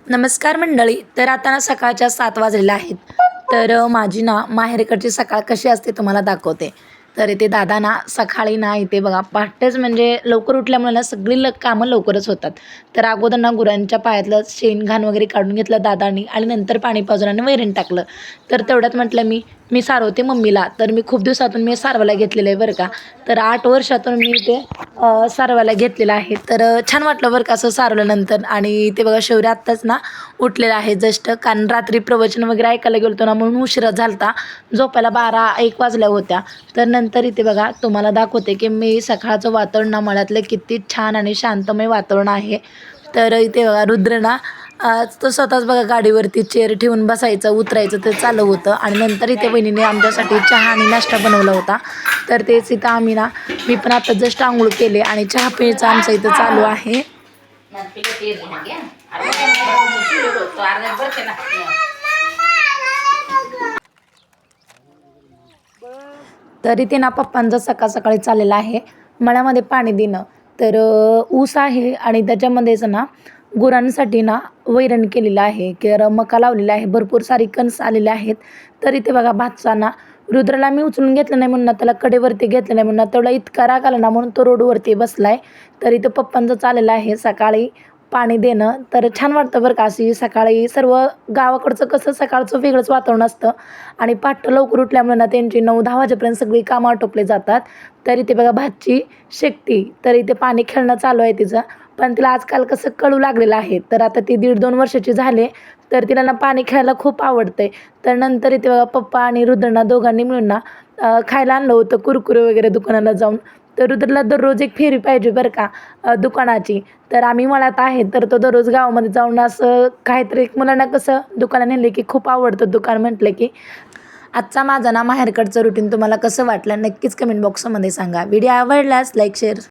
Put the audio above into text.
नमस्कार मंडळी. तर आता ना सकाळच्या 7 वाजलेल्या आहेत. तर माझी ना माहेरकडची सकाळ कशी असते तुम्हाला दाखवते. तर इथे दादा ना सकाळी ना इथे बघा पहाटेच म्हणजे लवकर उठल्यामुळे ना सगळी कामं लवकरच होतात. तर अगोदर ना गुरांच्या पायातलं शेण घाण वगैरे काढून घेतलं दादांनी आणि नंतर पाणी पाजून आणि वैरण टाकलं. तर तेवढ्यात म्हटलं मी सारवते मम्मीला. तर मी खूप दिवसातून मी सारवायला घेतलेलं आहे बरं का. तर 8 वर्षातून मी ते सारवायला घेतलेलं आहे. तर छान वाटलं बरं का असं सारवल्यानंतर. आणि ते बघा शौर्य आत्ताच ना उठलेला आहे जस्ट, कारण रात्री प्रवचन वगैरे ऐकायला गेलो होतो ना म्हणून उशिरा झालता. झोपायला 12-1 वाजल्या होत्या. तर नंतर इथे बघा तुम्हाला दाखवते की मी सकाळचं वातावरण ना मळ्यातलं किती छान आणि शांतमय वातावरण आहे. तर इथे बघा रुद्र ना तो स्वतःच बघा गाडीवरती चेअर ठेवून बसायचं उतरायचं ते चालू होतं. आणि नंतर इथे बहिणीने आमच्यासाठी चहा आणि नाश्ता बनवला होता. तर तेच इथं आम्ही ना मी पण आता जस्ट आंघोळ केले आणि चहा प्यायचं आमचं इथं चालू आहे. तर इथे ना पप्पांचं सकाळ सकाळी चाललेलं आहे मळ्यामध्ये पाणी देणं. तर ऊस आहे आणि त्याच्यामध्येच ना गुरांसाठी ना वैरण केलेलं आहे, की मका लावलेला आहे, भरपूर सारी कणस आलेले आहेत. तर इथे बघा भातचा ना रुद्राला मी उचलून घेतलं नाही म्हणून ना त्याला कडेवरती घेतलं नाही म्हणून तेवढा इतका राग आला ना म्हणून तो रोडवरती बसलाय. तर इथं पप्पांचं चाललेलं आहे सकाळी पाणी देणं. तर छान वाटतं बरं का अशी सकाळी सर्व गावाकडचं कसं सकाळचं वेगळंच वातावरण असतं. आणि पहाटे लवकर उठल्यामुळे ना त्यांची 9-10 वाजेपर्यंत सगळी कामं आटोपले जातात. तर इथे बघा भाची शेकटी, तर इथे पाणी खेळणं चालू आहे तिचं. पण तिला आजकाल कसं कळू लागलेलं आहे. तर आता ती 1.5-2 वर्षाची झाली. तर तिला ना पाणी खेळायला खूप आवडते. तर नंतर इथे बघा पप्पा आणि रुद्रना दोघांनी मिळून ना खायला आणलं होतं कुरकुरे वगैरे दुकानाला जाऊन. तर रुद्रला दररोज एक फेरी पाहिजे बरं का दुकानाची. तर आम्ही मळ्यात आहे तर तो दररोज गावामध्ये जाऊन असं काहीतरी मुलांना कसं दुकानात नेले की खूप आवडतं दुकान म्हटलं की. आजचा माझा ना माहेरकडचं रुटीन तुम्हाला कसं वाटलं नक्कीच कमेंट बॉक्समध्ये सांगा. व्हिडिओ आवडल्यास लाईक शेअर